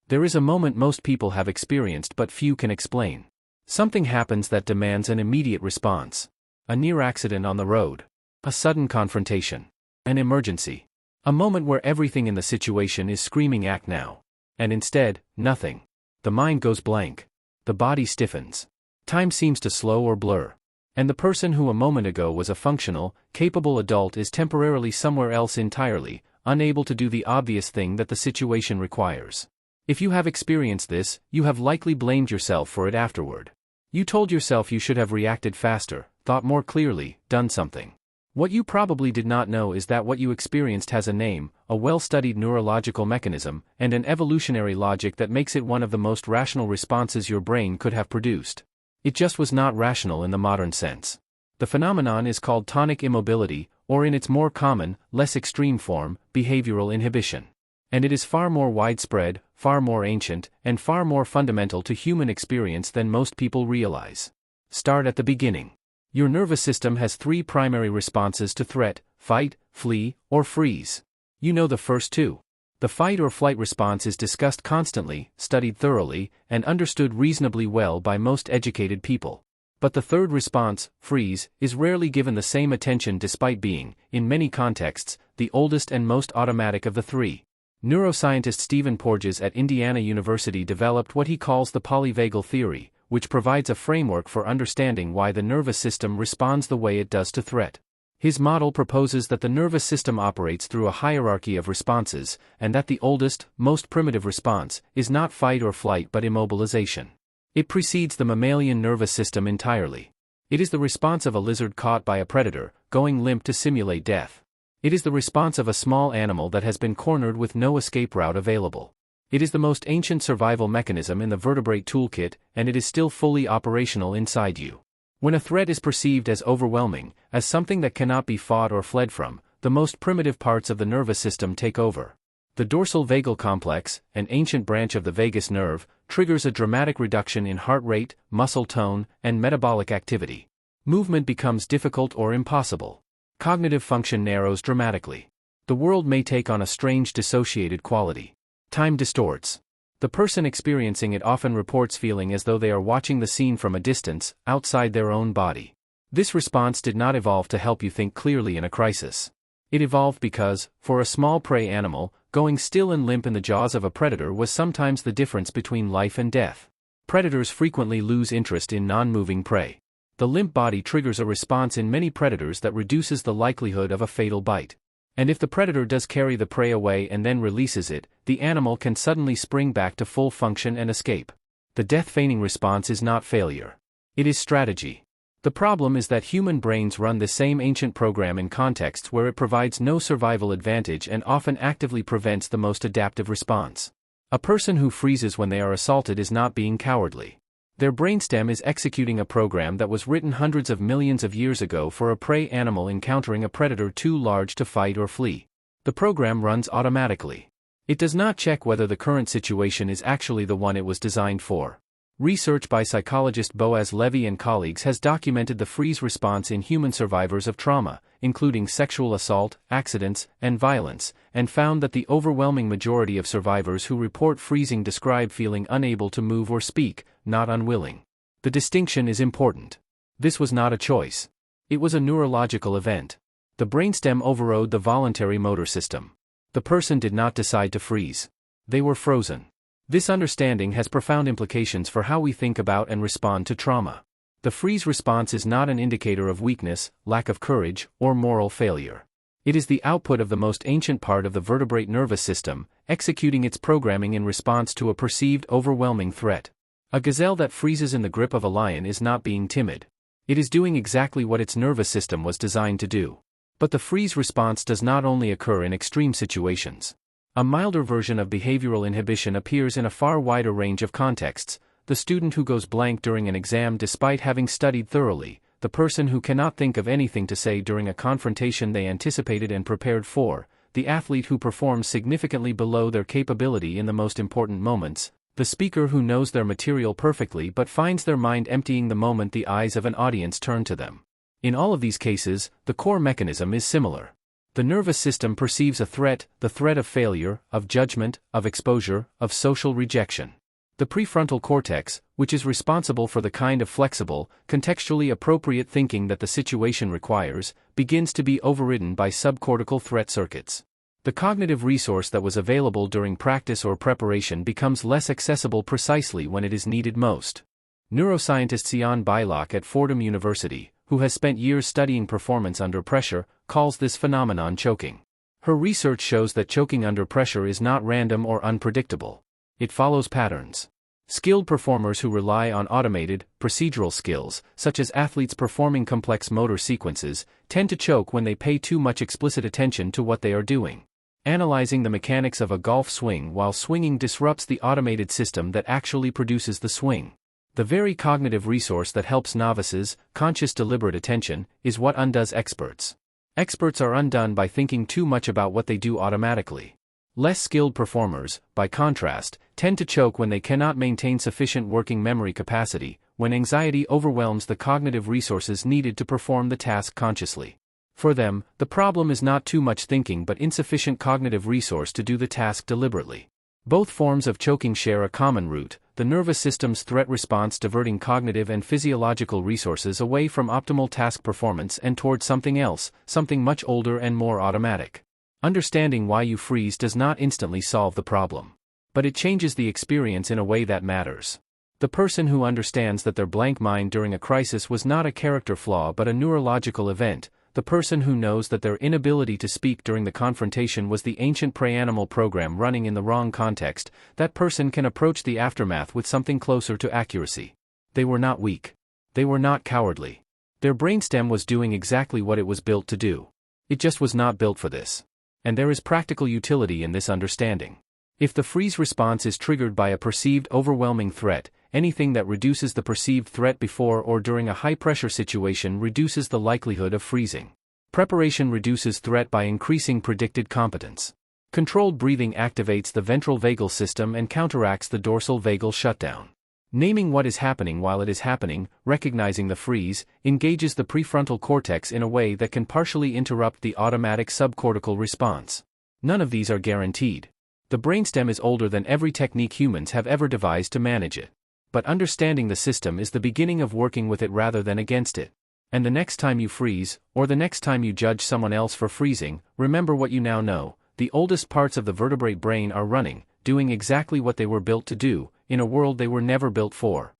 There is a moment most people have experienced but few can explain. Something happens that demands an immediate response. A near accident on the road. A sudden confrontation. An emergency. A moment where everything in the situation is screaming act now. And instead, nothing. The mind goes blank. The body stiffens. Time seems to slow or blur. And the person who a moment ago was a functional, capable adult is temporarily somewhere else entirely, unable to do the obvious thing that the situation requires. If you have experienced this, you have likely blamed yourself for it afterward. You told yourself you should have reacted faster, thought more clearly, done something. What you probably did not know is that what you experienced has a name, a well-studied neurological mechanism, and an evolutionary logic that makes it one of the most rational responses your brain could have produced. It just was not rational in the modern sense. The phenomenon is called tonic immobility, or in its more common, less extreme form, behavioral inhibition. And it is far more widespread, far more ancient, and far more fundamental to human experience than most people realize. Start at the beginning. Your nervous system has three primary responses to threat: fight, flee, or freeze. You know the first two. The fight or flight response is discussed constantly, studied thoroughly, and understood reasonably well by most educated people. But the third response, freeze, is rarely given the same attention despite being, in many contexts, the oldest and most automatic of the three. Neuroscientist Stephen Porges at Indiana University developed what he calls the polyvagal theory, which provides a framework for understanding why the nervous system responds the way it does to threat. His model proposes that the nervous system operates through a hierarchy of responses, and that the oldest, most primitive response is not fight or flight but immobilization. It precedes the mammalian nervous system entirely. It is the response of a lizard caught by a predator, going limp to simulate death. It is the response of a small animal that has been cornered with no escape route available. It is the most ancient survival mechanism in the vertebrate toolkit, and it is still fully operational inside you. When a threat is perceived as overwhelming, as something that cannot be fought or fled from, the most primitive parts of the nervous system take over. The dorsal vagal complex, an ancient branch of the vagus nerve, triggers a dramatic reduction in heart rate, muscle tone, and metabolic activity. Movement becomes difficult or impossible. Cognitive function narrows dramatically. The world may take on a strange dissociated quality. Time distorts. The person experiencing it often reports feeling as though they are watching the scene from a distance, outside their own body. This response did not evolve to help you think clearly in a crisis. It evolved because, for a small prey animal, going still and limp in the jaws of a predator was sometimes the difference between life and death. Predators frequently lose interest in non-moving prey. The limp body triggers a response in many predators that reduces the likelihood of a fatal bite. And if the predator does carry the prey away and then releases it, the animal can suddenly spring back to full function and escape. The death-feigning response is not failure. It is strategy. The problem is that human brains run the same ancient program in contexts where it provides no survival advantage and often actively prevents the most adaptive response. A person who freezes when they are assaulted is not being cowardly. Their brainstem is executing a program that was written hundreds of millions of years ago for a prey animal encountering a predator too large to fight or flee. The program runs automatically. It does not check whether the current situation is actually the one it was designed for. Research by psychologist Boaz Levy and colleagues has documented the freeze response in human survivors of trauma, including sexual assault, accidents, and violence, and found that the overwhelming majority of survivors who report freezing describe feeling unable to move or speak, not unwilling. The distinction is important. This was not a choice. It was a neurological event. The brainstem overrode the voluntary motor system. The person did not decide to freeze. They were frozen. This understanding has profound implications for how we think about and respond to trauma. The freeze response is not an indicator of weakness, lack of courage, or moral failure. It is the output of the most ancient part of the vertebrate nervous system, executing its programming in response to a perceived overwhelming threat. A gazelle that freezes in the grip of a lion is not being timid. It is doing exactly what its nervous system was designed to do. But the freeze response does not only occur in extreme situations. A milder version of behavioral inhibition appears in a far wider range of contexts: the student who goes blank during an exam despite having studied thoroughly, the person who cannot think of anything to say during a confrontation they anticipated and prepared for, the athlete who performs significantly below their capability in the most important moments, the speaker who knows their material perfectly but finds their mind emptying the moment the eyes of an audience turn to them. In all of these cases, the core mechanism is similar. The nervous system perceives a threat, the threat of failure, of judgment, of exposure, of social rejection. The prefrontal cortex, which is responsible for the kind of flexible, contextually appropriate thinking that the situation requires, begins to be overridden by subcortical threat circuits. The cognitive resource that was available during practice or preparation becomes less accessible precisely when it is needed most. Neuroscientist Sian Beilock at Fordham University, who has spent years studying performance under pressure, calls this phenomenon choking. Her research shows that choking under pressure is not random or unpredictable. It follows patterns. Skilled performers who rely on automated, procedural skills, such as athletes performing complex motor sequences, tend to choke when they pay too much explicit attention to what they are doing. Analyzing the mechanics of a golf swing while swinging disrupts the automated system that actually produces the swing. The very cognitive resource that helps novices, conscious deliberate attention, is what undoes experts. Experts are undone by thinking too much about what they do automatically. Less skilled performers, by contrast, tend to choke when they cannot maintain sufficient working memory capacity, when anxiety overwhelms the cognitive resources needed to perform the task consciously. For them, the problem is not too much thinking but insufficient cognitive resource to do the task deliberately. Both forms of choking share a common root, the nervous system's threat response diverting cognitive and physiological resources away from optimal task performance and toward something else, something much older and more automatic. Understanding why you freeze does not instantly solve the problem. But it changes the experience in a way that matters. The person who understands that their blank mind during a crisis was not a character flaw but a neurological event, the person who knows that their inability to speak during the confrontation was the ancient pre-animal program running in the wrong context, that person can approach the aftermath with something closer to accuracy. They were not weak. They were not cowardly. Their brainstem was doing exactly what it was built to do. It just was not built for this. And there is practical utility in this understanding. If the freeze response is triggered by a perceived overwhelming threat, anything that reduces the perceived threat before or during a high-pressure situation reduces the likelihood of freezing. Preparation reduces threat by increasing predicted competence. Controlled breathing activates the ventral vagal system and counteracts the dorsal vagal shutdown. Naming what is happening while it is happening, recognizing the freeze, engages the prefrontal cortex in a way that can partially interrupt the automatic subcortical response. None of these are guaranteed. The brainstem is older than every technique humans have ever devised to manage it. But understanding the system is the beginning of working with it rather than against it. And the next time you freeze, or the next time you judge someone else for freezing, remember what you now know: the oldest parts of the vertebrate brain are running, doing exactly what they were built to do, in a world they were never built for.